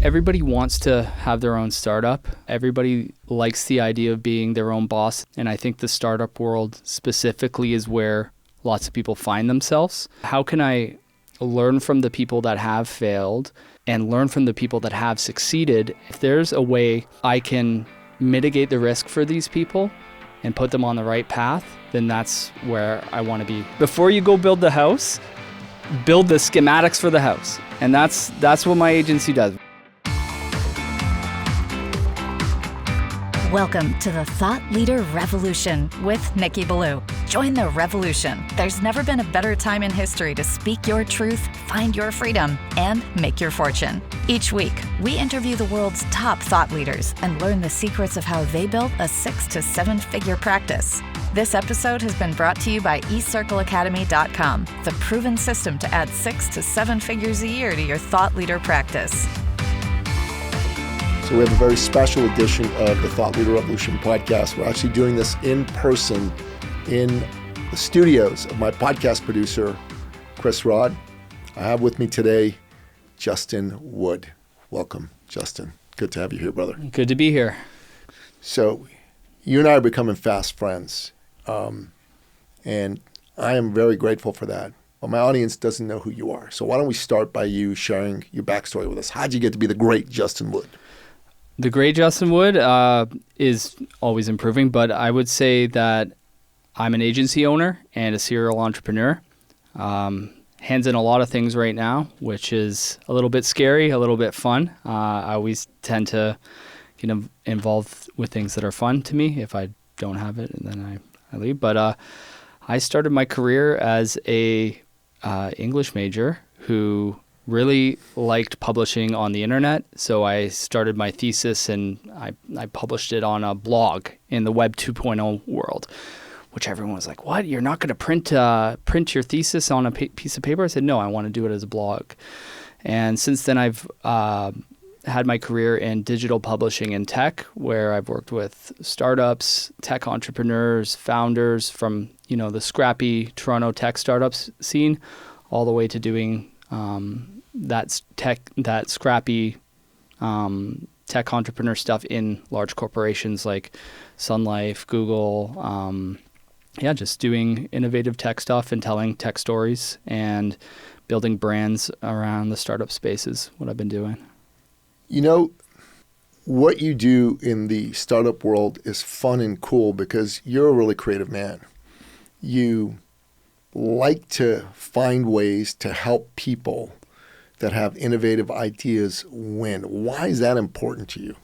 Everybody wants to have their own startup. Everybody likes the idea of being their own boss. And I think the startup world specifically is where lots of people find themselves. How can I learn from the people that have failed and learn from the people that have succeeded? If there's a way I can mitigate the risk for these people and put them on the right path, then that's where I want to be. Before you go build the house, build the schematics for the house. And that's what my agency does. Welcome to the Thought Leader Revolution with Nikki Ballou. Join the revolution. There's never been a better time in history to speak your truth, find your freedom, and make your fortune. Each week, we interview the world's top thought leaders and learn the secrets of how they built a 6 to 7 figure practice. This episode has been brought to you by eCircleacademy.com, the proven system to add 6 to 7 figures a year to your thought leader practice. So we have a very special edition of the Thought Leader Revolution podcast. We're actually doing this in person in the studios of my podcast producer, Chris Rod. I have with me today, Justin Wood. Welcome, Justin. Good to have you here, brother. Good to be here. So you and I are becoming fast friends, and I am very grateful for that. But my audience doesn't know who you are. So why don't we start by you sharing your backstory with us? How'd you get to be the great Justin Wood? The great Justin Wood is always improving, but I would say that I'm an agency owner and a serial entrepreneur. Hands in a lot of things right now, which is a little bit scary, a little bit fun. I always tend to get involved with things that are fun to me. If I don't have it, and then I leave. But I started my career as a English major who really liked publishing on the internet. So I started my thesis and I published it on a blog in the Web 2.0 world, which everyone was like, what? You're not going to print your thesis on a piece of paper? I said, no, I want to do it as a blog. And since then I've had my career in digital publishing and tech, where I've worked with startups, tech entrepreneurs, founders from, the scrappy Toronto tech startups scene, all the way to doing that scrappy tech entrepreneur stuff in large corporations like Sun Life, Google, just doing innovative tech stuff and telling tech stories and building brands around the startup space is what I've been doing. What you do in the startup world is fun and cool because you're a really creative man. You like to find ways to help people that have innovative ideas win. Why is that important to you?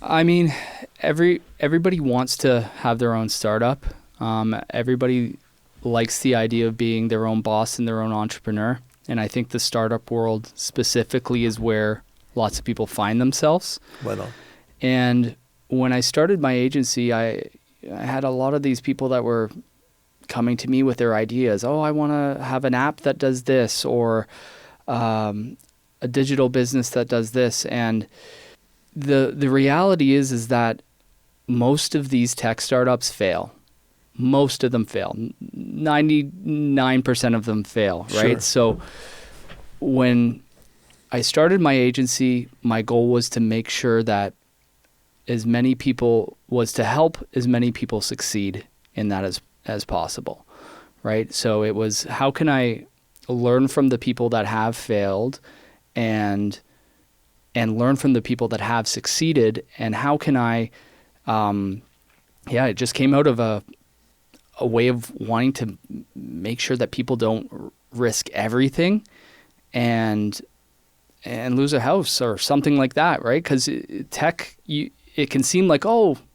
I mean, everybody wants to have their own startup. Everybody likes the idea of being their own boss and their own entrepreneur. And I think the startup world specifically is where lots of people find themselves. Right on. And when I started my agency, I had a lot of these people that were coming to me with their ideas. Oh, I want to have an app that does this, or a digital business that does this. And the reality is that most of these tech startups fail. Most of them fail. 99% of them fail, right? Sure. So when I started my agency, my goal was to make sure that to help as many people succeed in that as possible, right? So it was, how can I learn from the people that have failed and learn from the people that have succeeded, and how can I, it just came out of a way of wanting to make sure that people don't risk everything and lose a house or something like that, right? Because tech, it can seem like,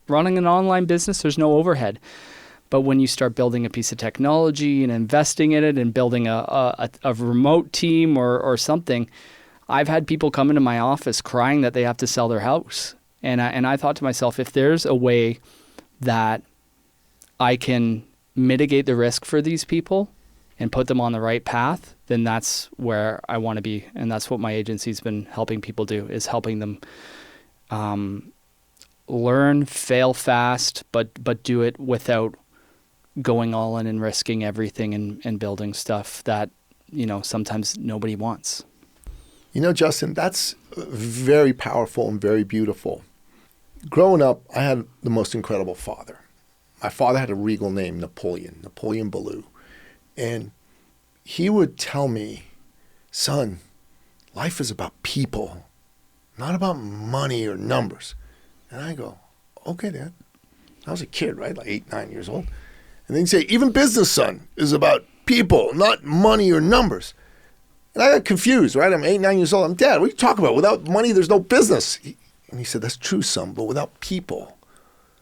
running an online business, there's no overhead. But when you start building a piece of technology and investing in it and building a remote team or something, I've had people come into my office crying that they have to sell their house. And I thought to myself, if there's a way that I can mitigate the risk for these people and put them on the right path, then that's where I want to be. And that's what my agency's been helping people do, is helping them learn, fail fast, but do it without going all in and risking everything and building stuff that, sometimes nobody wants. You know, Justin, that's very powerful and very beautiful. Growing up, I had the most incredible father. My father had a regal name, Napoleon Ballou. And he would tell me, son, life is about people, not about money or numbers. And I go, okay, Dad. I was a kid, right? Like 8, 9 years old. And then he'd say, even business, son, is about people, not money or numbers. And I got confused, right? I'm 8, 9 years old. I'm, Dad, what are you talking about? Without money, there's no business. And he said, that's true, son, but without people,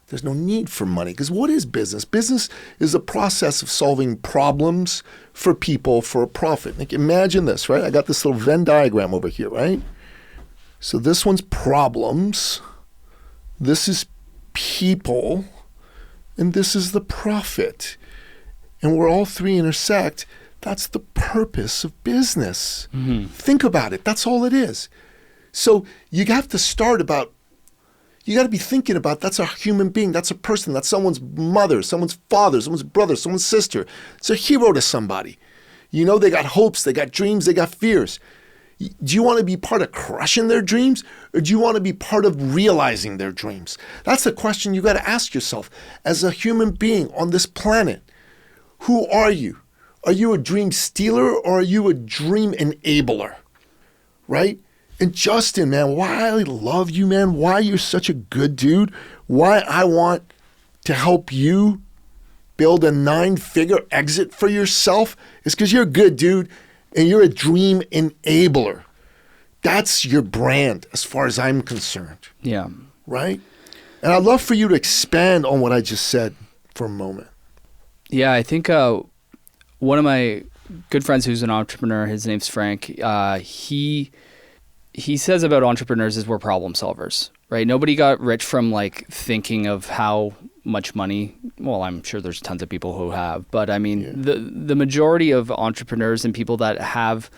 there's no need for money. Because what is business? Business is a process of solving problems for people for a profit. Like, imagine this, right? I got this little Venn diagram over here, right? So this one's problems. This is people. And this is the profit. And where all three intersect, that's the purpose of business. Mm-hmm. Think about it. That's all it is. So you have to you got to be thinking about, that's a human being, that's a person, that's someone's mother, someone's father, someone's brother, someone's sister. It's a hero to somebody. You know, they got hopes, they got dreams, they got fears. Do you want to be part of crushing their dreams, or do you want to be part of realizing their dreams? That's the question you got to ask yourself as a human being on this planet. Who are you? Are you a dream stealer, or are you a dream enabler? Right? And Justin, man, why I love you, man, why you're such a good dude, why I want to help you build a 9-figure exit for yourself is because you're a good dude and you're a dream enabler. That's your brand as far as I'm concerned. Yeah. Right? And I'd love for you to expand on what I just said for a moment. Yeah, I think one of my good friends who's an entrepreneur, his name's Frank, he says about entrepreneurs is we're problem solvers, right? Nobody got rich from like thinking of how much money. Well, I'm sure there's tons of people who have, but I mean, the majority of entrepreneurs and people that have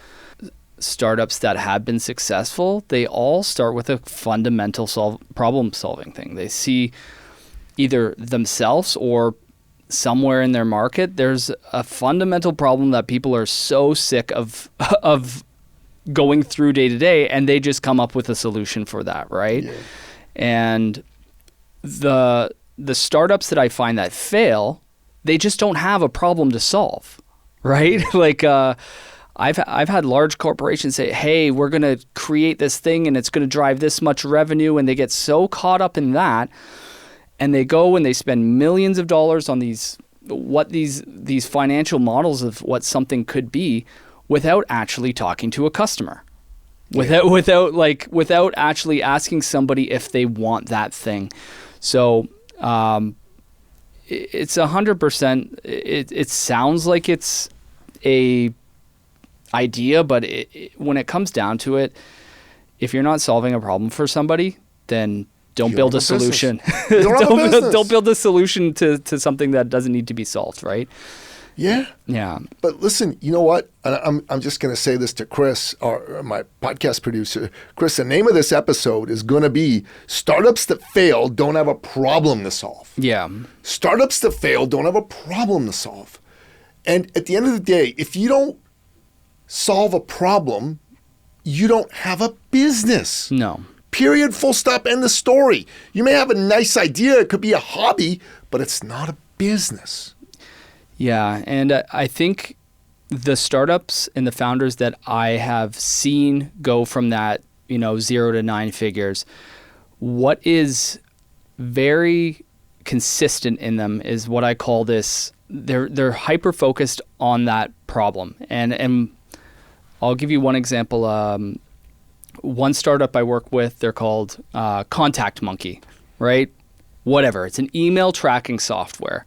startups that have been successful, they all start with a fundamental problem solving thing. They see either themselves or somewhere in their market, there's a fundamental problem that people are so sick of going through day to day, and they just come up with a solution for that, right? Yeah. And the startups that I find that fail, they just don't have a problem to solve, right? Like I've had large corporations say, hey, we're going to create this thing and it's going to drive this much revenue, and they get so caught up in that, and they go and they spend millions of dollars on these financial models of what something could be, without actually talking to a customer, without actually asking somebody if they want that thing. So it's 100%. It sounds like it's a idea, but when it comes down to it, if you're not solving a problem for somebody, then don't build a solution. Don't build a solution to something that doesn't need to be solved, right? Yeah. Yeah. But listen, you know what? I'm just going to say this to Chris, or my podcast producer. Chris, the name of this episode is going to be Startups That Fail Don't Have a Problem to Solve. Yeah. Startups that fail don't have a problem to solve. And at the end of the day, if you don't solve a problem, you don't have a business. No. Period, full stop, end of story. You may have a nice idea. It could be a hobby, but it's not a business. Yeah, and I think the startups and the founders that I have seen go from that, 0 to 9 figures, what is very consistent in them is what I call this, they're hyper focused on that problem. And I'll give you one example. One startup I work with, they're called Contact Monkey, right? Whatever, it's an email tracking software.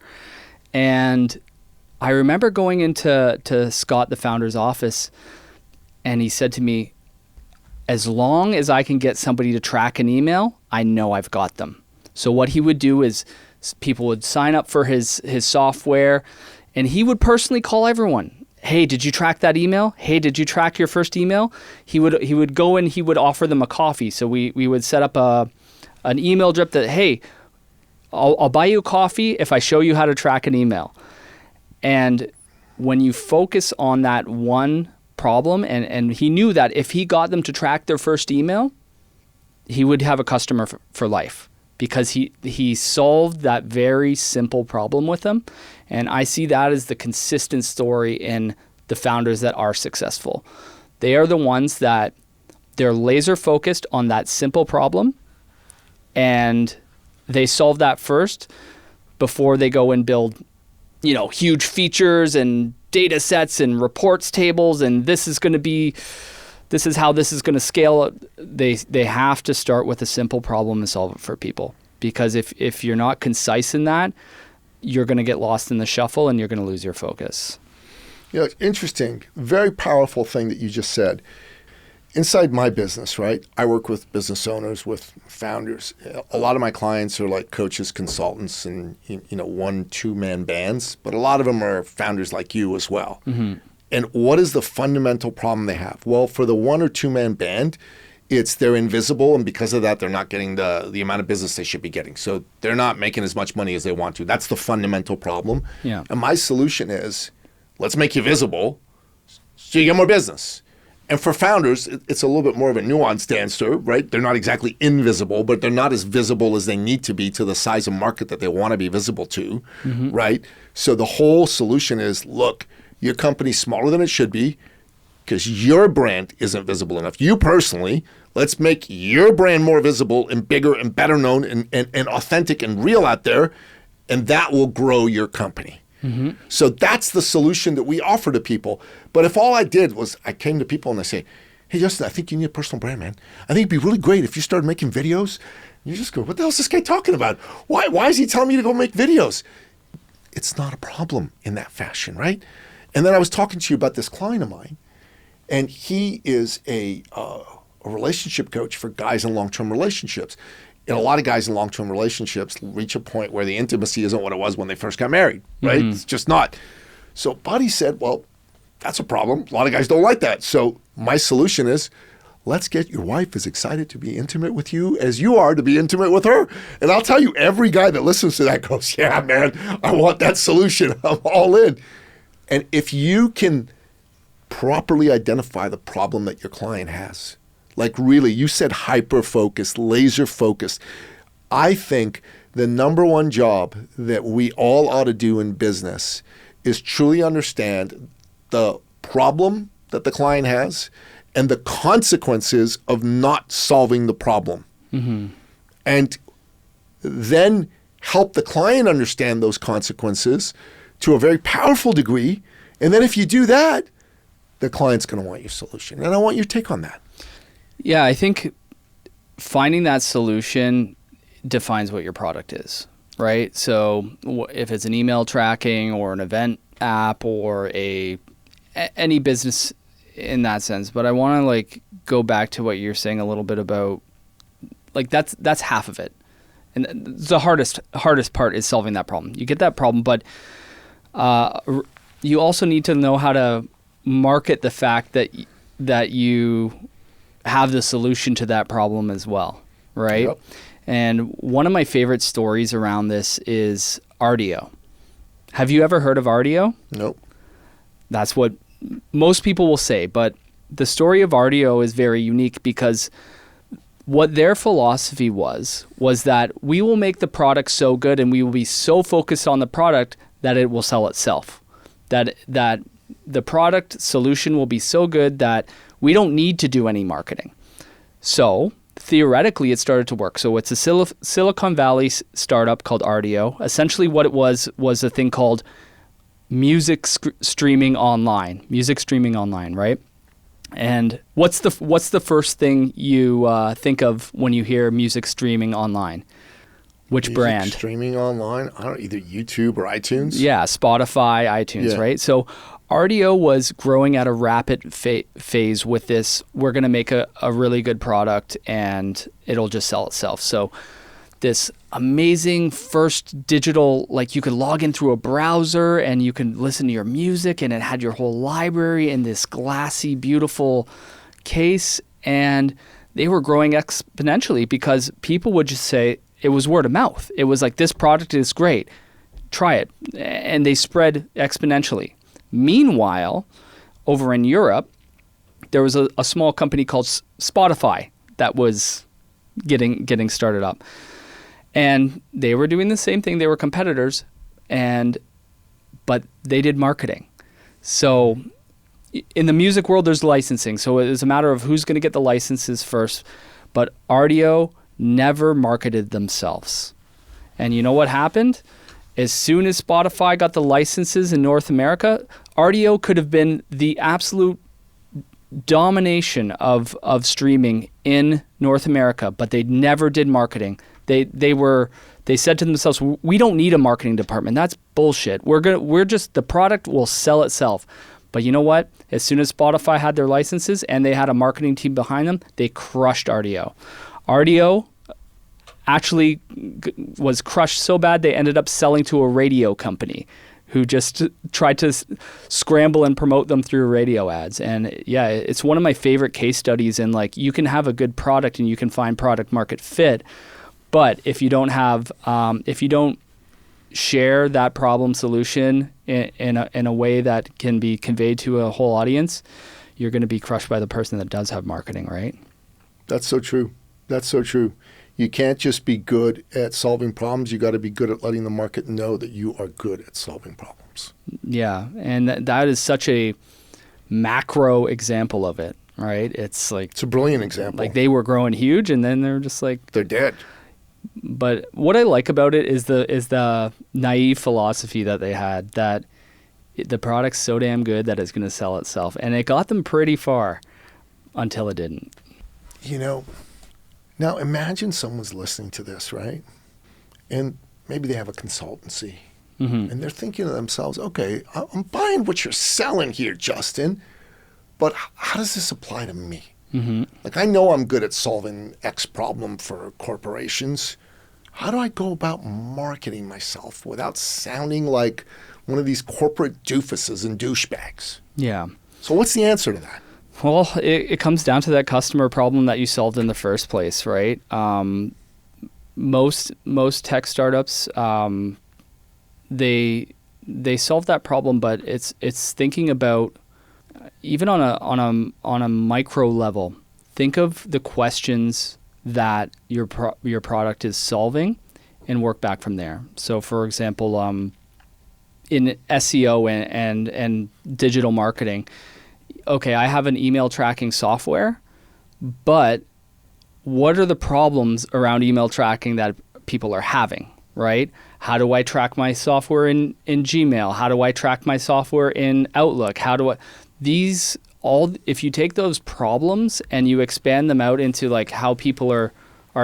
And I remember going into Scott, the founder's office, and he said to me, as long as I can get somebody to track an email, I know I've got them. So what he would do is people would sign up for his software, and he would personally call everyone. Hey, did you track that email? Hey, did you track your first email? He would go and he would offer them a coffee. So we would set up an email drip that, hey, I'll buy you a coffee if I show you how to track an email. And when you focus on that one problem, and he knew that if he got them to track their first email, he would have a customer for life, because he solved that very simple problem with them. And I see that as the consistent story in the founders that are successful. They are the ones that they're laser focused on that simple problem, and they solve that first before they go and build, huge features and data sets and reports tables, and this is how this is going to scale. They have to start with a simple problem and solve it for people, because if you're not concise in that, you're going to get lost in the shuffle and you're going to lose your focus. It's interesting, very powerful thing that you just said. Inside my business, right, I work with business owners, with founders. A lot of my clients are like coaches, consultants, and 1-2-man bands, but a lot of them are founders like you as well. Mm-hmm. And what is the fundamental problem they have? Well, for the 1 or 2-man band, it's they're invisible, and because of that, they're not getting the amount of business they should be getting. So they're not making as much money as they want to. That's the fundamental problem. Yeah. And my solution is, let's make you visible so you get more business. And for founders, it's a little bit more of a nuanced answer, right? They're not exactly invisible, but they're not as visible as they need to be to the size of market that they want to be visible to, mm-hmm. right? So the whole solution is, look, your company's smaller than it should be because your brand isn't visible enough. You personally, let's make your brand more visible and bigger and better known and authentic and real out there, and that will grow your company. Mm-hmm. So that's the solution that we offer to people. But if all I did was I came to people and I say, hey, Justin, I think you need a personal brand, man. I think it'd be really great if you started making videos. You just go, what the hell is this guy talking about? Why is he telling me to go make videos? It's not a problem in that fashion, right? And then I was talking to you about this client of mine, and he is a relationship coach for guys in long-term relationships. And a lot of guys in long-term relationships reach a point where the intimacy isn't what it was when they first got married, right? Mm-hmm. It's just not. So Buddy said, well, that's a problem. A lot of guys don't like that. So my solution is, let's get your wife as excited to be intimate with you as you are to be intimate with her. And I'll tell you, every guy that listens to that goes, yeah, man, I want that solution. I'm all in. And if you can properly identify the problem that your client has, like really, you said hyper-focused, laser-focused. I think the number one job that we all ought to do in business is truly understand the problem that the client has and the consequences of not solving the problem. Mm-hmm. And then help the client understand those consequences to a very powerful degree. And then if you do that, the client's going to want your solution. And I want your take on that. Yeah, I think finding that solution defines what your product is, right? So if it's an email tracking or an event app or any business in that sense, but I want to go back to what you're saying a little bit about, that's half of it. And the hardest part is solving that problem. You get that problem, but you also need to know how to market the fact that you have the solution to that problem as well, right? Yep. And one of my favorite stories around this is RDO. Have you ever heard of RDO? Nope. That's what most people will say, but the story of RDO is very unique because what their philosophy was that we will make the product so good and we will be so focused on the product that it will sell itself. That the product solution will be so good that we don't need to do any marketing. So theoretically, it started to work. So it's a Silicon Valley startup called RDO. Essentially what it was a thing called music streaming online, right? And what's the first thing you think of when you hear music streaming online? Which brand? Streaming online? I don't know, either YouTube or iTunes? Yeah, Spotify, iTunes, yeah. Right? So RDO was growing at a rapid phase with this. We're going to make a really good product and it'll just sell itself. So this amazing first digital, you could log in through a browser and you can listen to your music, and it had your whole library in this glassy, beautiful case. And they were growing exponentially because people would just say, it was word of mouth. It was like, this product is great. Try it. And they spread exponentially. Meanwhile, over in Europe, there was a small company called Spotify that was getting started up. And they were doing the same thing. They were competitors, but they did marketing. So in the music world, there's licensing. So it's a matter of who's going to get the licenses first. But Rdio never marketed themselves. And you know what happened? As soon as Spotify got the licenses in North America, Rdio could have been the absolute domination of streaming in North America, but they never did marketing. They said to themselves, we don't need a marketing department. That's bullshit. The product will sell itself. But you know what? As soon as Spotify had their licenses and they had a marketing team behind them, they crushed Rdio. Rdio actually was crushed so bad they ended up selling to a radio company who just tried to scramble and promote them through radio ads. And yeah, it's one of my favorite case studies in like, you can have a good product and you can find product market fit, but if you don't have, if you don't share that problem solution in a way that can be conveyed to a whole audience, you're going to be crushed by the person that does have marketing, right? That's so true. That's so true. You can't just be good at solving problems. You got to be good at letting the market know that you are good at solving problems. Yeah, and that is such a macro example of it, right? It's like it's a brilliant example. Like they were growing huge, and then they're just like they're dead. But what I like about it is the naive philosophy that they had, that the product's so damn good that it's going to sell itself, and it got them pretty far until it didn't. You know. Now, imagine someone's listening to this, right? And maybe they have a consultancy. Mm-hmm. And they're thinking to themselves, okay, I'm buying what you're selling here, Justin, but how does this apply to me? Mm-hmm. Like, I know I'm good at solving X problem for corporations. How do I go about marketing myself without sounding like one of these corporate doofuses and douchebags? Yeah. So what's the answer to that? Well, it comes down to that customer problem that you solved in the first place, right? Most tech startups, they solve that problem, but it's thinking about, even on a micro level, think of the questions that your product is solving, and work back from there. So, for example, in SEO and digital marketing. Okay, I have an email tracking software, but what are the problems around email tracking that people are having, right? How do I track my software in Gmail? How do I track my software in Outlook? If you take those problems and you expand them out into like how people are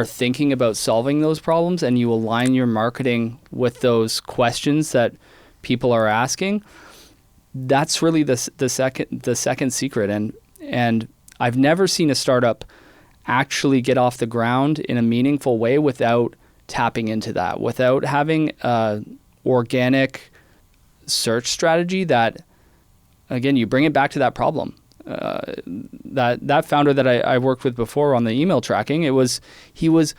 thinking about solving those problems, and you align your marketing with those questions that people are asking, that's really the second secret. And I've never seen a startup actually get off the ground in a meaningful way without tapping into that, without having an organic search strategy that, again, you bring it back to that problem. That founder that I worked with before on the email tracking, he was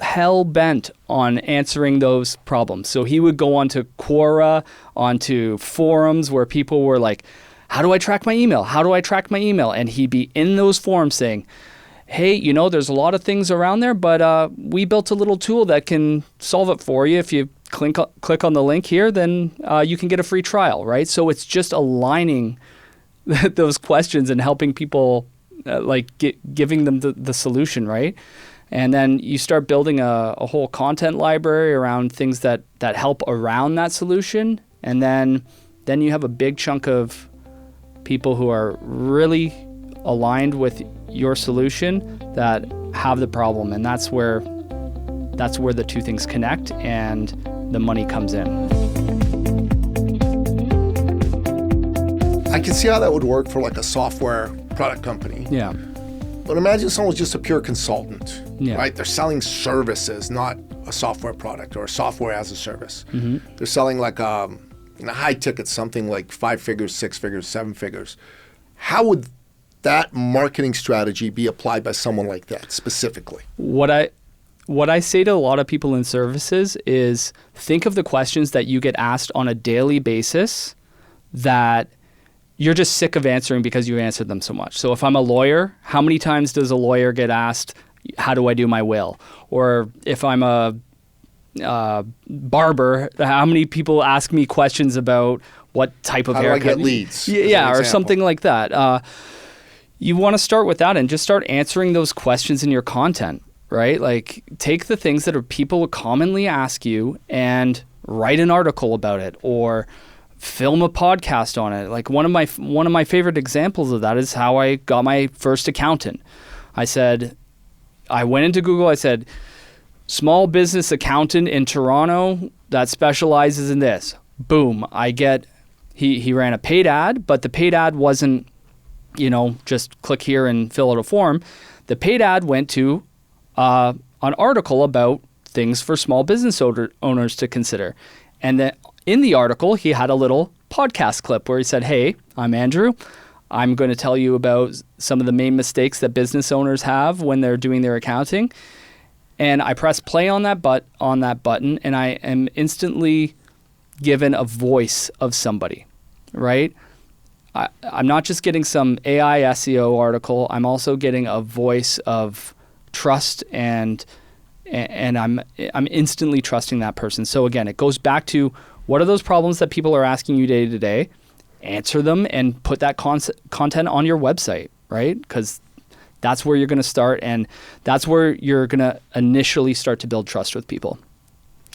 hell bent on answering those problems. So he would go onto Quora, onto forums where people were like, how do I track my email? How do I track my email? And he'd be in those forums saying, hey, there's a lot of things around there, but we built a little tool that can solve it for you. If you click on the link here, then you can get a free trial, right? So it's just aligning those questions and helping people, giving them the solution, right? And then you start building a whole content library around things that help around that solution. And then you have a big chunk of people who are really aligned with your solution that have the problem. And that's where the two things connect and the money comes in. I can see how that would work for like a software product company. Yeah. But imagine someone's just a pure consultant, yeah. Right? They're selling services, not a software product or a software as a service. Mm-hmm. They're selling like a high ticket, something like 5 figures, 6 figures, 7 figures. How would that marketing strategy be applied by someone like that specifically? What I say to a lot of people in services is think of the questions that you get asked on a daily basis that you're just sick of answering because you answered them so much. So if I'm a lawyer, how many times does a lawyer get asked, how do I do my will? Or if I'm a barber, how many people ask me questions about what type of haircut? How do I get leads? Yeah, or something like that. You want to start with that and just start answering those questions in your content, right? Like take the things that are people commonly ask you and write an article about it, or film a podcast on it. Like one of my favorite examples of that is how I got my first accountant. I went into Google, I said, small business accountant in Toronto that specializes in this. Boom. He ran a paid ad, but the paid ad wasn't, just click here and fill out a form. The paid ad went to an article about things for small business owners to consider. And then in the article, he had a little podcast clip where he said, hey, I'm Andrew. I'm going to tell you about some of the main mistakes that business owners have when they're doing their accounting. And I press play on that button, and I am instantly given a voice of somebody, right? I'm not just getting some AI SEO article. I'm also getting a voice of trust, and I'm instantly trusting that person. So again, it goes back to what are those problems that people are asking you day to day? Answer them and put that content on your website, right? Because that's where you're going to start, and that's where you're going to initially start to build trust with people.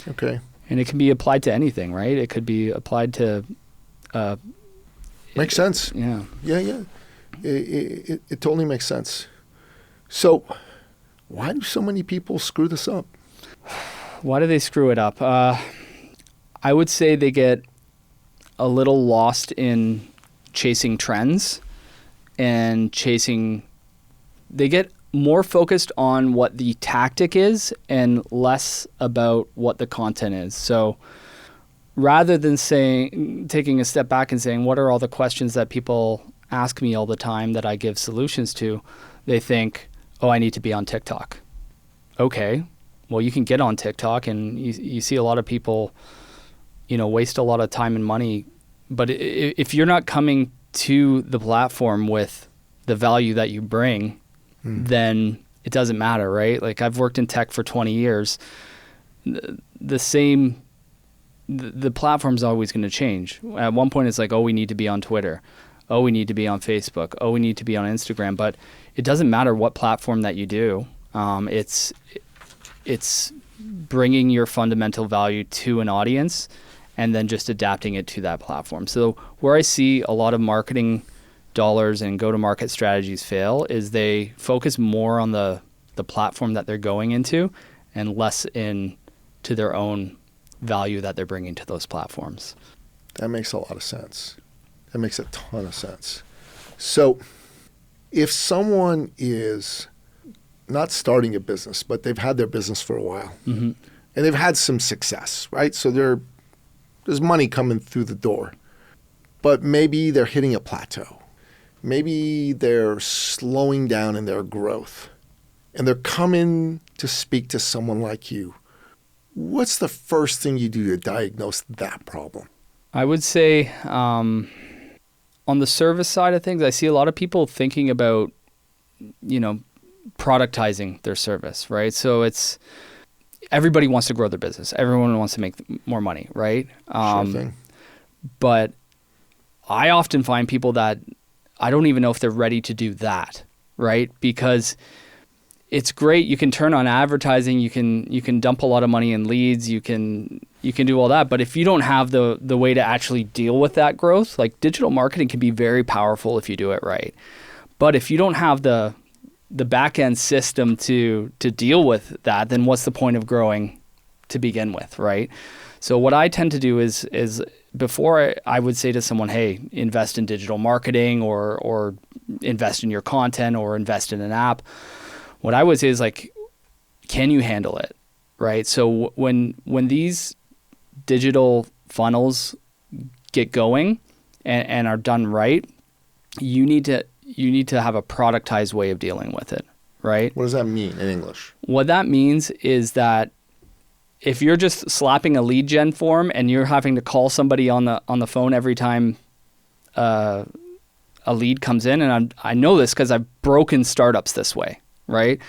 Okay. And it can be applied to anything, right? It could be applied to... makes sense. Yeah. Yeah. It totally makes sense. So why do so many people screw this up? Why do they screw it up? I would say they get a little lost in chasing trends and they get more focused on what the tactic is and less about what the content is. So rather than taking a step back and saying, what are all the questions that people ask me all the time that I give solutions to, they think, oh, I need to be on TikTok. Okay, well, you can get on TikTok, and you see a lot of people, waste a lot of time and money. But if you're not coming to the platform with the value that you bring, then it doesn't matter, right? Like I've worked in tech for 20 years. The platform's always going to change. At one point, it's like, oh, we need to be on Twitter. Oh, we need to be on Facebook. Oh, we need to be on Instagram. But it doesn't matter what platform that you do. It's bringing your fundamental value to an audience and then just adapting it to that platform. So where I see a lot of marketing dollars and go-to-market strategies fail is they focus more on the platform that they're going into and less into their own value that they're bringing to those platforms. That makes a lot of sense. That makes a ton of sense. So if someone is not starting a business, but they've had their business for a while, and they've had some success, right? So there's money coming through the door, but maybe they're hitting a plateau. Maybe they're slowing down in their growth, and they're coming to speak to someone like you. What's the first thing you do to diagnose that problem? I would say on the service side of things, I see a lot of people thinking about, productizing their service, right? So everybody wants to grow their business. Everyone wants to make more money, right? Sure thing. But I often find people that I don't even know if they're ready to do that, right? Because it's great. You can turn on advertising. You can dump a lot of money in leads. You can do all that. But if you don't have the way to actually deal with that growth, like digital marketing can be very powerful if you do it right. But if you don't have the back end system to deal with that, then what's the point of growing to begin with, right? So what I tend to do is before I would say to someone, hey, invest in digital marketing or invest in your content or invest in an app. What I would say is like, can you handle it, right? So when these digital funnels get going and are done right, you need to have a productized way of dealing with it, right? What does that mean in English? What that means is that if you're just slapping a lead gen form and you're having to call somebody on the phone every time a lead comes in, and I know this because I've broken startups this way, right?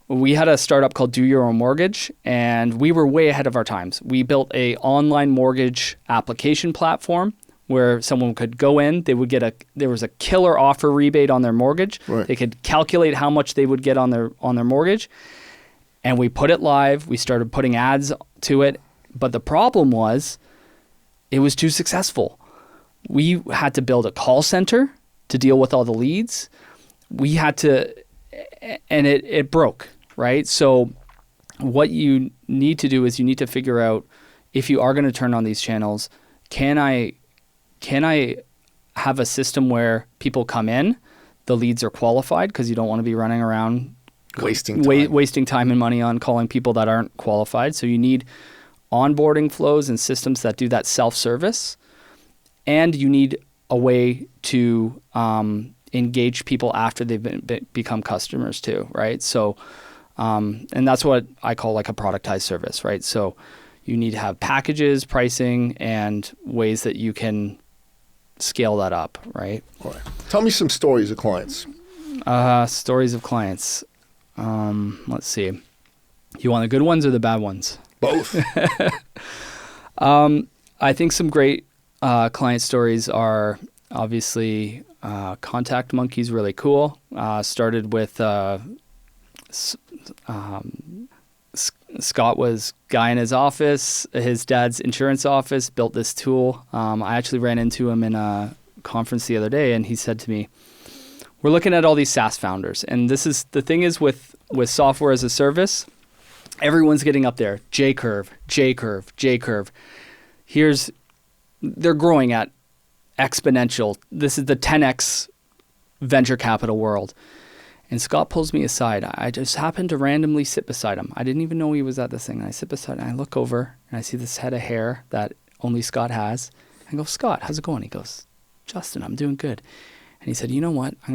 We had a startup called Do Your Own Mortgage, and we were way ahead of our times. We built a online mortgage application platform where someone could go in, they would get there was a killer offer rebate on their mortgage. Right. They could calculate how much they would get on their mortgage. And we put it live. We started putting ads to it. But the problem was it was too successful. We had to build a call center to deal with all the leads. We had to, and it broke, right? So what you need to do is you need to figure out, if you are going to turn on these channels, can I have a system where people come in, the leads are qualified, because you don't want to be running around wasting time and money on calling people that aren't qualified. So you need onboarding flows and systems that do that self-service, and you need a way to engage people after they've become customers too, right? So, and that's what I call like a productized service, right? So you need to have packages, pricing, and ways that you can scale that up, right? All right. Tell me some stories of clients. Stories of clients. Let's see. You want the good ones or the bad ones? Both. I think some great client stories are obviously Contact Monkey's really cool. Started with Scott was guy in his office. His dad's insurance office built this tool. I actually ran into him in a conference the other day, and he said to me, we're looking at all these SaaS founders, and this is the thing is with software as a service, everyone's getting up there. J-curve. They're growing at exponential. This is the 10x venture capital world. And Scott pulls me aside. I just happened to randomly sit beside him. I didn't even know he was at this thing. I sit beside him, and I look over, and I see this head of hair that only Scott has. I go, Scott, how's it going? He goes, Justin, I'm doing good. And he said, you know what? I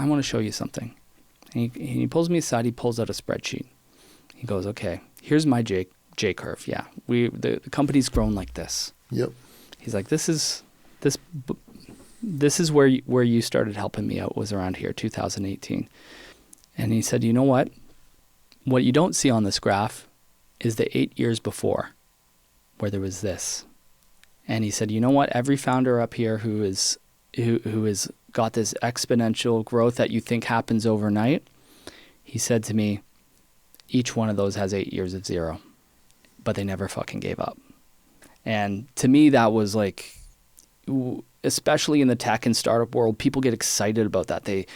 want to show you something. And he pulls me aside. He pulls out a spreadsheet. He goes, okay, here's my J curve. Yeah, the company's grown like this. Yep. He's like, this is where you started helping me out, was around here, 2018. And he said, you know what? What you don't see on this graph is the 8 years before, where there was this. And he said, you know what? Every founder up here who has got this exponential growth that you think happens overnight, he said to me, each one of those has 8 years of zero, but they never fucking gave up. And to me, that was like, especially in the tech and startup world, people get excited about that. They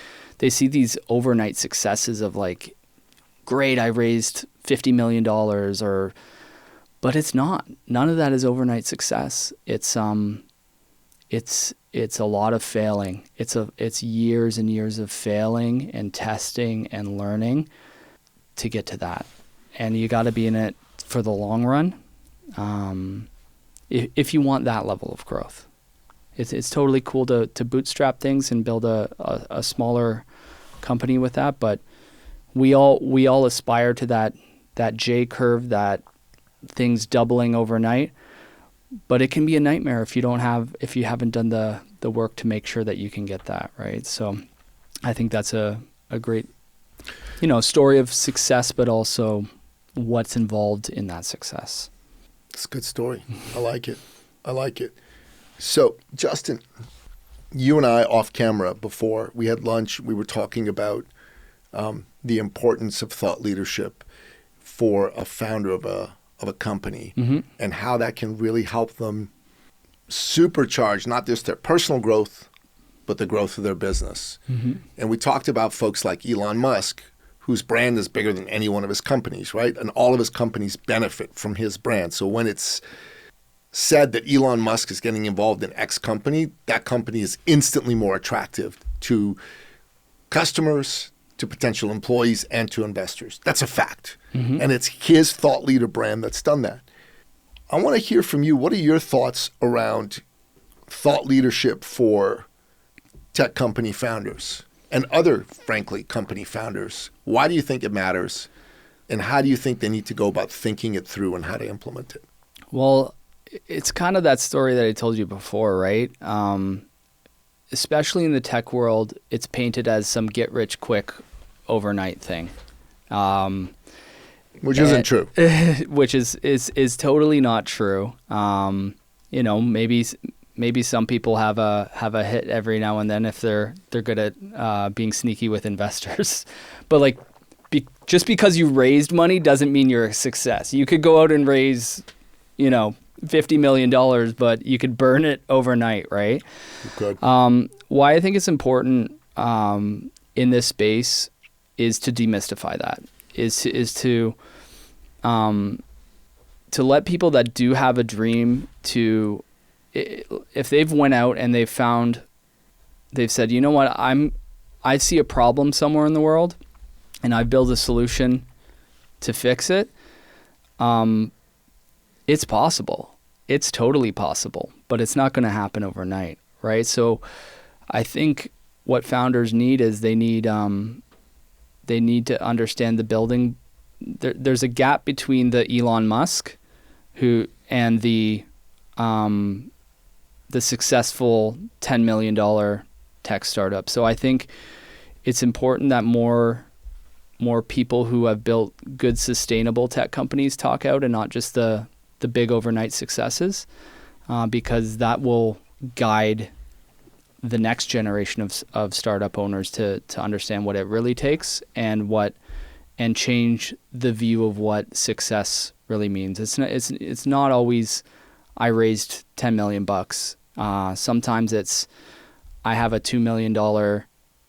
see these overnight successes of like, great, I raised $50 million, but it's not. None of that is overnight success. It's a lot of failing. It's years and years of failing and testing and learning to get to that. And you got to be in it for the long run. If you want that level of growth. It's totally cool to bootstrap things and build a smaller company with that, but we all aspire to that J curve, that things doubling overnight. But it can be a nightmare if you haven't done the work to make sure that you can get that, right? So I think that's a great story of success, but also what's involved in that success. It's a good story. I like it. So, Justin, you and I off camera before we had lunch, we were talking about the importance of thought leadership for a founder of a company, mm-hmm. and how that can really help them supercharge not just their personal growth, but the growth of their business. Mm-hmm. And we talked about folks like Elon Musk, whose brand is bigger than any one of his companies, right? And all of his companies benefit from his brand. So when it's said that Elon Musk is getting involved in X company, that company is instantly more attractive to customers, to potential employees, and to investors. That's a fact. Mm-hmm. And it's his thought leader brand that's done that. I want to hear from you. What are your thoughts around thought leadership for tech company founders and other, frankly, company founders? Why do you think it matters? And how do you think they need to go about thinking it through and how to implement it? Well, it's kind of that story that I told you before, right? especially in the tech world, it's painted as some get rich quick overnight thing. Which isn't true. Which is totally not true. Maybe some people have a hit every now and then if they're good at being sneaky with investors. But like, just because you raised money doesn't mean you're a success. You could go out and raise, $50 million, but you could burn it overnight, right? Good. Why I think it's important in this space is to demystify that. Is to let people that do have a dream to, if they've went out and they've said, you know what, I see a problem somewhere in the world, and I build a solution to fix it. It's possible. It's totally possible, but it's not going to happen overnight, right? So I think what founders need is they need to understand the building. There's a gap between the Elon Musk and the successful $10 million tech startup. So I think it's important that more people who have built good sustainable tech companies talk out and not just the big overnight successes, because that will guide the next generation of startup owners to understand what it really takes and change the view of what success really means. It's not always I raised $10 million bucks. Sometimes it's I have a $2 million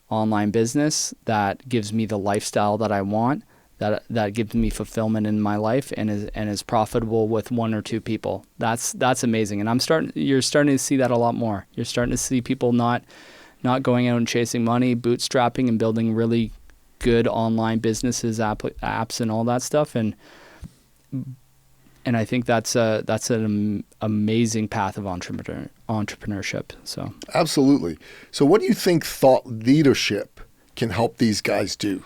online business that gives me the lifestyle that I want, that gives me fulfillment in my life and is profitable with one or two people. That's amazing. And you're starting to see that a lot more. You're starting to see people not going out and chasing money, bootstrapping and building really good online businesses, apps and all that stuff. And I think that's an amazing path of entrepreneurship. So absolutely. So what do you think thought leadership can help these guys do?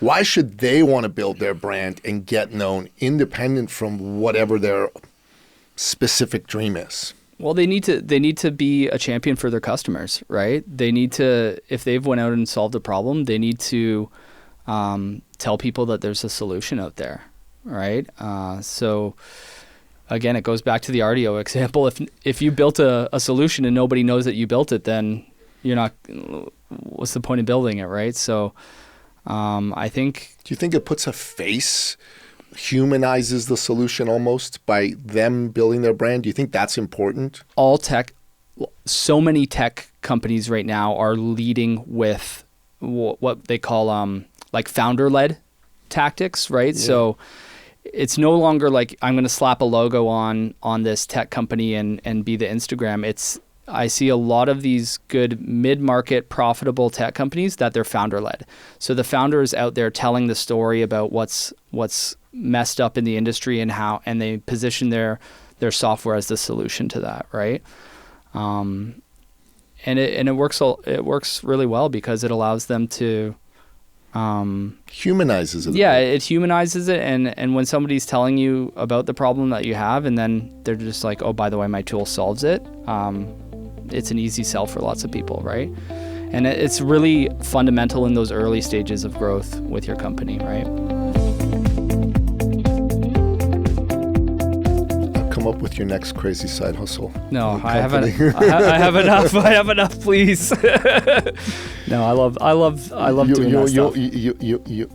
Why should they want to build their brand and get known independent from whatever their specific dream is? Well, they need to be a champion for their customers, right? They need to, if they've went out and solved a problem, they need to tell people that there's a solution out there, right? So again, it goes back to the RDO example. If you built a solution and nobody knows that you built it, then what's the point of building it, right? So I think... Do you think it puts a face, humanizes the solution almost by them building their brand? Do you think that's important? So many tech companies right now are leading with what they call like founder-led tactics, right? Yeah. So it's no longer like I'm going to slap a logo on this tech company and be the Instagram. I see a lot of these good mid-market profitable tech companies that they're founder-led. So the founder is out there telling the story about what's messed up in the industry and they position their software as the solution to that, right? And it works really well because it allows them to humanizes it. Yeah, it humanizes it, and when somebody's telling you about the problem that you have, and then they're just like, oh, by the way, my tool solves it. It's an easy sell for lots of people, right? And it's really fundamental in those early stages of growth with your company, right? Come up with your next crazy side hustle. No, I haven't. I have enough. I have enough, please. No, I love doing that stuff.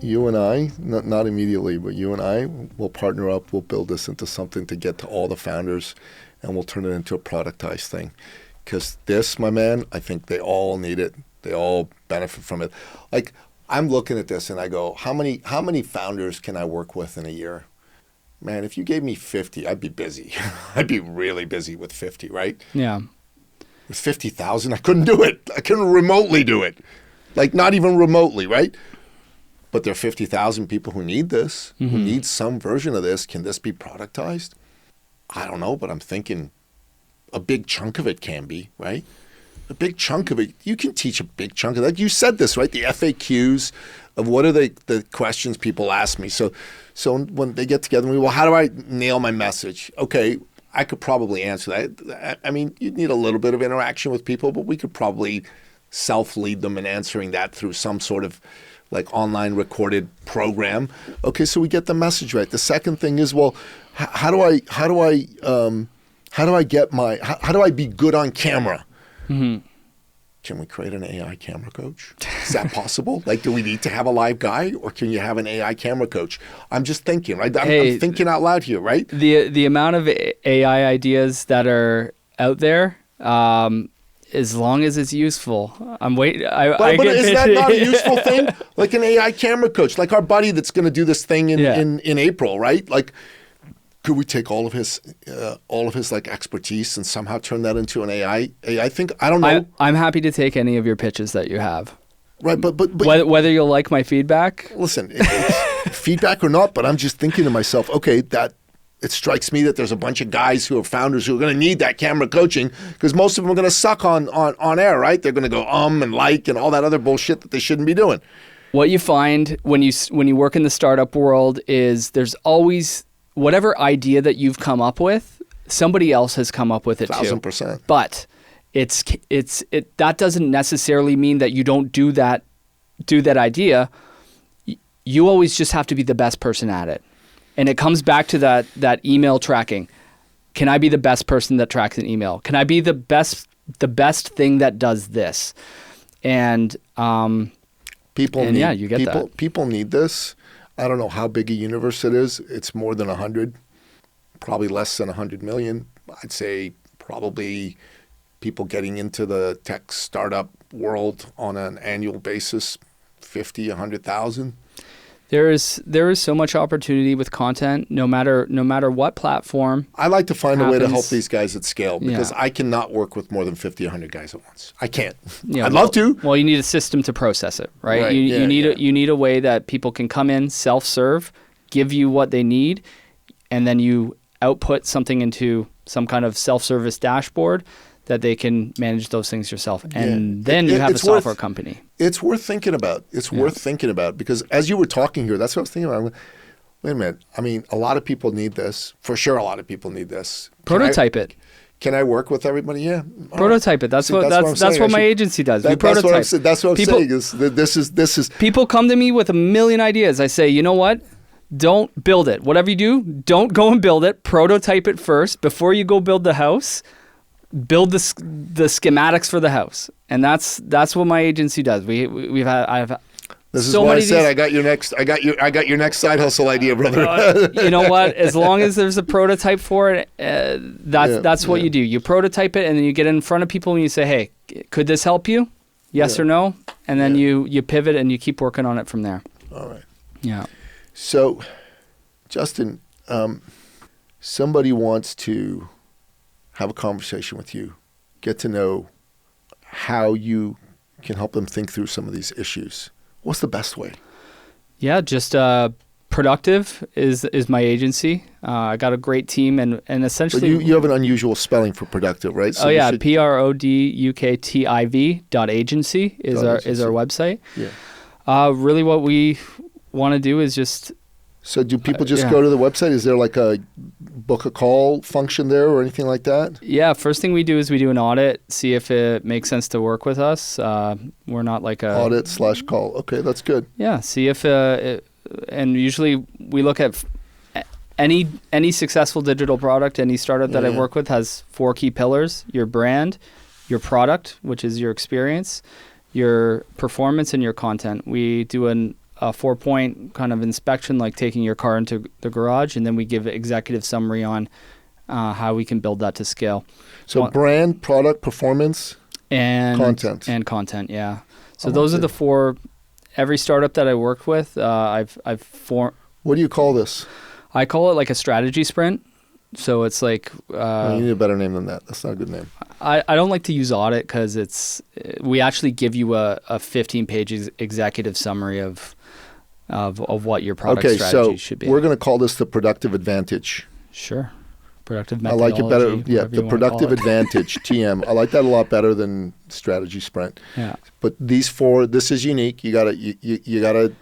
You and I, not immediately, but you and I will partner up. We'll build this into something to get to all the founders, and we'll turn it into a productized thing. Because this, my man, I think they all need it. They all benefit from it. Like, I'm looking at this and I go, how many founders can I work with in a year? Man, if you gave me 50, I'd be busy. I'd be really busy with 50, right? Yeah. With 50,000, I couldn't do it. I couldn't remotely do it. Like, not even remotely, right? But there are 50,000 people who need this, who need some version of this. Can this be productized? I don't know, but I'm thinking a big chunk of it can be, right? A big chunk of it. You can teach a big chunk of that. You said this, right? The FAQs of what are the questions people ask me. So when they get together, well, how do I nail my message? Okay, I could probably answer that. I mean, you'd need a little bit of interaction with people, but we could probably self-lead them in answering that through some sort of like online recorded program. Okay, so we get the message right. The second thing is, well, how do I be good on camera? Mm-hmm. Can we create an AI camera coach? Is that possible? Like, do we need to have a live guy, or can you have an AI camera coach? I'm just thinking, right? I'm thinking out loud here, right? The amount of AI ideas that are out there, as long as it's useful, I'm waiting. But is that not a useful thing? Like an AI camera coach, like our buddy that's going to do this thing in April, right? Like, could we take all of his like expertise and somehow turn that into an AI thing? I don't know. I'm happy to take any of your pitches that you have. Right, but whether you'll like my feedback. Listen, it's feedback or not, but I'm just thinking to myself, okay, that it strikes me that there's a bunch of guys who are founders who are going to need that camera coaching, because most of them are going to suck on air, right? They're going to go and like and all that other bullshit that they shouldn't be doing. What you find when you work in the startup world is there's always whatever idea that you've come up with, somebody else has come up with it 1,000%. too. But that doesn't necessarily mean that you don't do that idea. You always just have to be the best person at it. And it comes back to that email tracking. Can I be the best person that tracks an email? Can I be the best thing that does this? And people need that. People need this. I don't know how big a universe it is. It's more than 100, probably less than 100 million. I'd say probably people getting into the tech startup world on an annual basis, 50, 100,000. There is so much opportunity with content, no matter what platform. I like to find a way to help these guys at scale, because I cannot work with more than 50, 100 guys at once. I can't. I'd love to. Well, you need a system to process it, right? You need a way that people can come in, self-serve, give you what they need, and then you output something into some kind of self-service dashboard that they can manage those things yourself. And then you have a software company. It's worth thinking about. Worth thinking about, because as you were talking here, that's what I was thinking about. Wait a minute. I mean, a lot of people need this. For sure, a lot of people need this. Prototype it. Can I work with everybody? Yeah. Prototype it. That's what my agency does. We prototype. That's what I'm saying. This is. People come to me with a million ideas. I say, you know what? Don't build it. Whatever you do, don't go and build it. Prototype it first before you go build the house. Build the schematics for the house, and that's what my agency does. This is why I said I got your next side hustle idea, brother. You know what? As long as there's a prototype for it, that's what you do. You prototype it, and then you get in front of people and you say, "Hey, could this help you? Yes or no?" And then you pivot and you keep working on it from there. All right. Yeah. So, Justin, somebody wants to have a conversation with you, get to know how you can help them think through some of these issues. What's the best way? Yeah, just Productive is my agency. I got a great team, and essentially... But you have an unusual spelling for productive, right? So PRODUKTIV.agency is our website. Yeah. Really what we want to do is just... So do people just go to the website? Is there like a book a call function there or anything like that? Yeah, first thing we do is we do an audit, see if it makes sense to work with us. We're not like a... Audit/call. Okay, that's good. Yeah, see if... and usually we look at any successful digital product, any startup that I work with has 4 key pillars: your brand, your product, which is your experience, your performance, and your content. We do a 4-point kind of inspection, like taking your car into the garage, and then we give an executive summary on how we can build that to scale. So brand, product, performance, and content. Yeah. So those are the 4. Every startup that I worked with, I've formed. What do you call this? I call it like a strategy sprint. So it's like... you need a better name than that. That's not a good name. I don't like to use audit because we actually give you a 15-page executive summary of what your product strategy should be. We're going to call this the Productive Advantage. Sure. Productive methodology. I like it better. Yeah, the Productive Advantage, TM. I like that a lot better than strategy sprint. Yeah. But these 4, this is unique. You gotta TM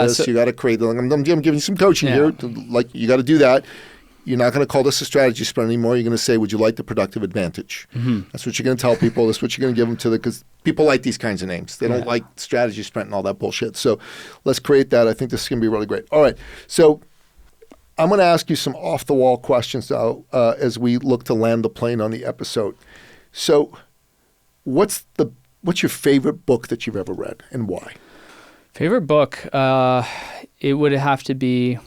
this. You gotta create. I'm giving you some coaching here. Like you got to do that. you're not going to call this a strategy sprint anymore. You're going to say, would you like the productive advantage? That's what you're going to tell people. That's what you're going to give them because people like these kinds of names. They don't like strategy sprint and all that bullshit. So let's create that. I think this is going to be really great. All right. So I'm going to ask you some off-the-wall questions now as we look to land the plane on the episode. So what's your favorite book that you've ever read and why? Favorite book? It would have to be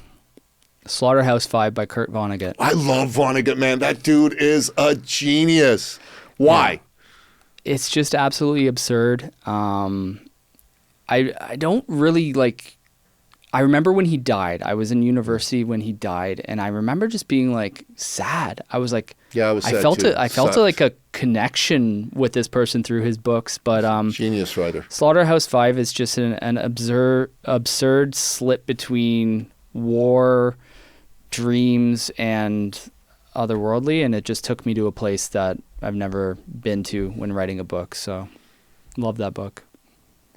Slaughterhouse-Five by Kurt Vonnegut. I love Vonnegut, man. That dude is a genius. Why? Yeah. It's just absolutely absurd. I don't really like... I remember when he died. I was in university when he died, and I remember just being like sad. I was like, I was sad I felt too. it. I felt like a connection with this person through his books. But genius writer. Slaughterhouse-Five is just an absurd slip between war, dreams, and otherworldly, and it just took me to a place that I've never been to when writing a book. So, love that book.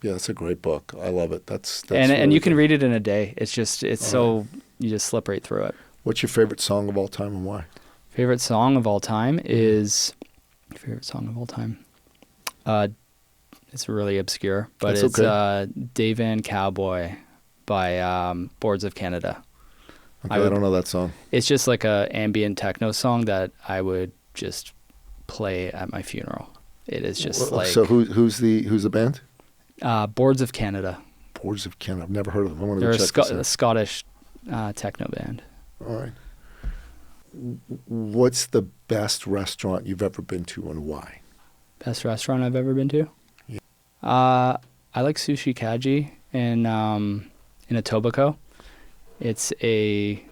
Yeah, it's a great book. I love it. That's and really you can good. read it in a day. You just slip right through it. What's your favorite song of all time and why? Favorite song of all time is it's really obscure, but That's okay. Day Van Cowboy by Boards of Canada. Okay, I don't know that song. It's just like a ambient techno song that I would just play at my funeral. It is just like... So who's the band? Boards of Canada. Boards of Canada. I've never heard of them. I want to They're go check this out. a Scottish techno band. All right. What's the best restaurant you've ever been to and why? Best restaurant I've ever been to? Yeah. I like Sushi Kaji in Etobicoke. It's a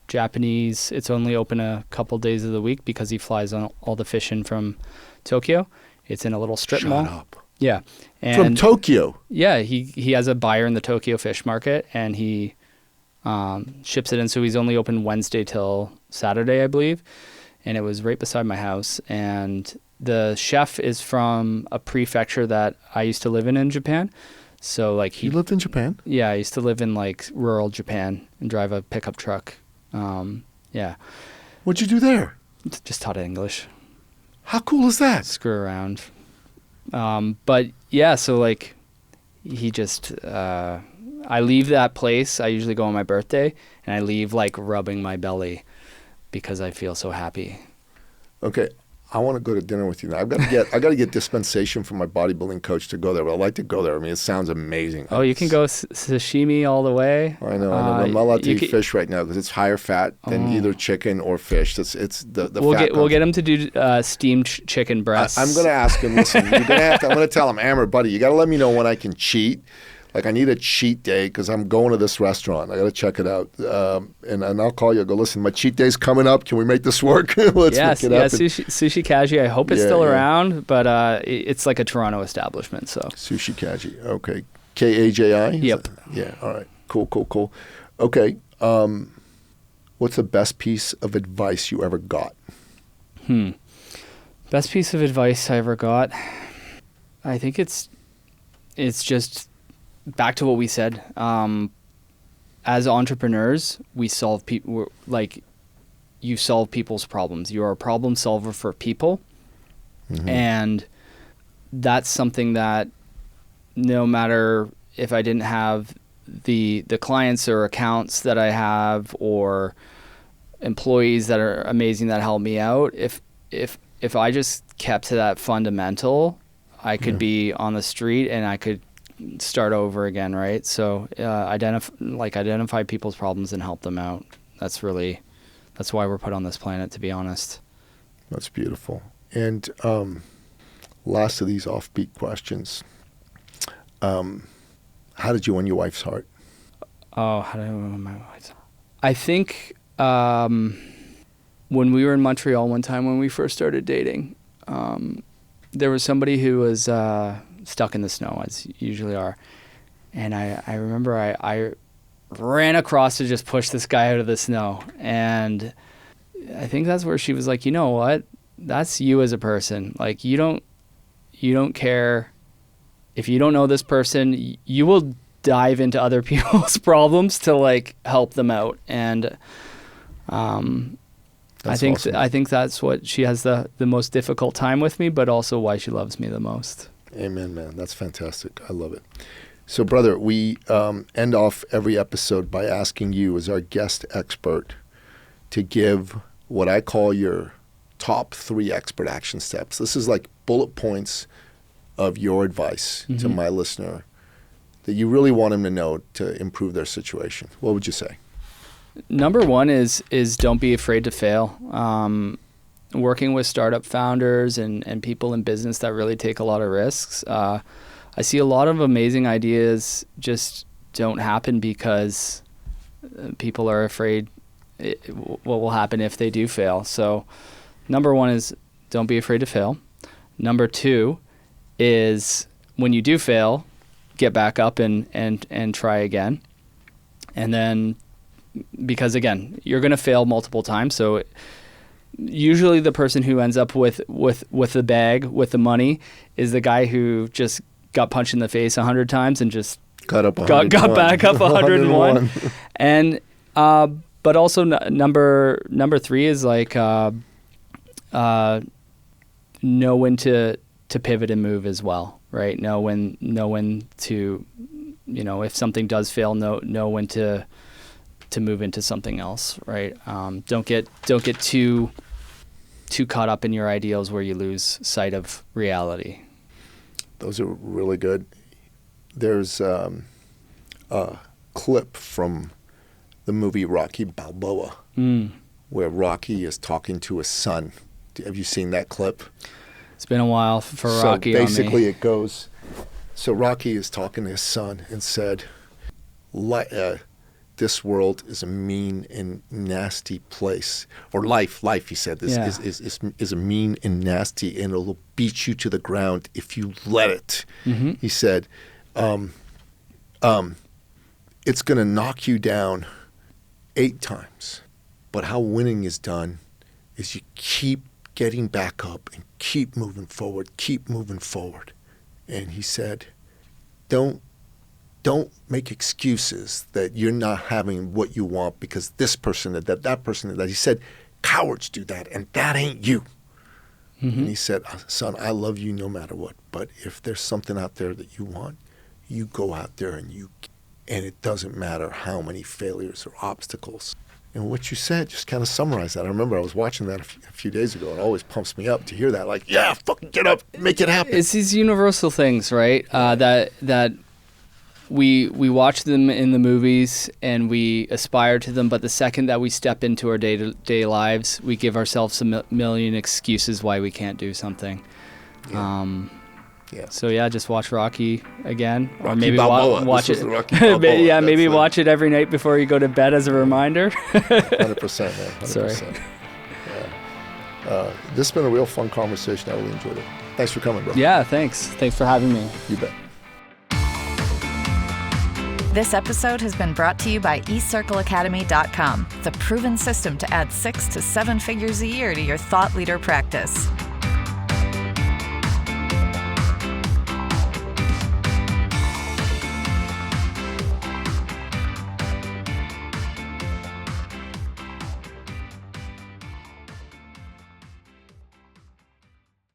Japanese. It's only open a couple days of the week because he flies on all the fish in from Tokyo. It's in a little strip mall. Shut up. Yeah. And From Tokyo? Yeah, he has a buyer in the Tokyo fish market, and he ships it in. So he's only open Wednesday till Saturday, I believe. And it was right beside my house. And the chef is from a prefecture that I used to live in Japan. So like You lived in Japan? Yeah, I used to live in like rural Japan and drive a pickup truck. Yeah. What'd you do there? Just taught English. How cool is that? Screw around. But yeah, so like he just, I leave that place. I usually go on my birthday and I leave like rubbing my belly because I feel so happy. Okay. I want to go to dinner with you now. I got to get dispensation from my bodybuilding coach to go there. But I'd like to go there. I mean, it sounds amazing. Oh, you can go sashimi all the way. I know. I'm not allowed to eat fish right now because it's higher fat than either chicken or fish. It's the fat. We'll get him to do steamed chicken breasts. I'm going to ask him. Listen, I'm going to tell him, Amber, buddy, you got to let me know when I can cheat. Like I need a cheat day because I'm going to this restaurant. I got to check it out, and I'll call you. I'll go, listen, my cheat day's coming up. Can we make this work? Let's make it happen. Sushi Kaji. I hope it's still around, but it's like a Toronto establishment. So Sushi Kaji. Okay, Kaji. Yep. Yeah. All right. Cool. Okay. What's the best piece of advice you ever got? Best piece of advice I ever got. I think it's just. Back to what we said, as entrepreneurs, we solve you solve people's problems. You are a problem solver for people. Mm-hmm. And that's something that no matter if I didn't have the clients or accounts that I have or employees that are amazing that help me out, if I just kept to that fundamental, I could be on the street and I could start over again, right? So identify people's problems and help them out. That's why we're put on this planet, to be honest. That's beautiful. And last of these offbeat questions. How did you win your wife's heart? Oh, how did I win my wife's heart? I think when we were in Montreal one time when we first started dating, there was somebody who was stuck in the snow, as you usually are. And I remember I ran across to just push this guy out of the snow. And I think that's where she was like, you know what? That's you as a person. Like, you don't care. If you don't know this person, you will dive into other people's problems to like help them out. And I think awesome. I think that's what she has the most difficult time with me, but also why she loves me the most. Amen, man. That's fantastic. I love it. So, brother, we end off every episode by asking you, as our guest expert, to give what I call your top 3 expert action steps. This is like bullet points of your advice to my listener that you really want him to know to improve their situation. What would you say? Number 1 is don't be afraid to fail. Working with startup founders and people in business that really take a lot of risks. I see a lot of amazing ideas just don't happen because people are afraid what will happen if they do fail. So number 1 is don't be afraid to fail. Number 2 is when you do fail, get back up and try again. And then, because again, you're going to fail multiple times. So usually the person who ends up with the bag, with the money, is the guy who just got punched in the face 100 times and just got back up 101. And but also number 3 is like know when to pivot and move as well, right? Know when to, if something does fail, know when to move into something else, right? Don't get too caught up in your ideals where you lose sight of reality. Those are really good. There's a clip from the movie Rocky Balboa where Rocky is talking to his son. Have you seen that clip? It's been a while for Rocky. So basically it goes, so Rocky is talking to his son and said, this world is a mean and nasty place. Or life, he said, is a mean and nasty, and it'll beat you to the ground if you let it. Mm-hmm. He said, it's going to knock you down 8 times. But how winning is done is you keep getting back up and keep moving forward. And he said, don't make excuses that you're not having what you want because this person did that person did that. He said, cowards do that, and that ain't you. Mm-hmm. And he said, son, I love you no matter what, but if there's something out there that you want, you go out there and it doesn't matter how many failures or obstacles. And what you said just kind of summarized that. I remember I was watching that a few days ago. It always pumps me up to hear that. Like, yeah, fucking get up, make it happen. It's these universal things, right? That we watch them in the movies and we aspire to them, but the second that we step into our day-to-day lives, we give ourselves a million excuses why we can't do something. Yeah. So yeah, just watch Rocky again, Rocky or maybe watch it. Yeah, maybe watch it every night before you go to bed as a reminder. 100%, man. 100%. Sorry. Yeah. This has been a real fun conversation. I really enjoyed it. Thanks for coming, bro. Yeah, thanks. Thanks for having me. You bet. This episode has been brought to you by eCircleAcademy.com, the proven system to add 6 to 7 figures a year to your thought leader practice.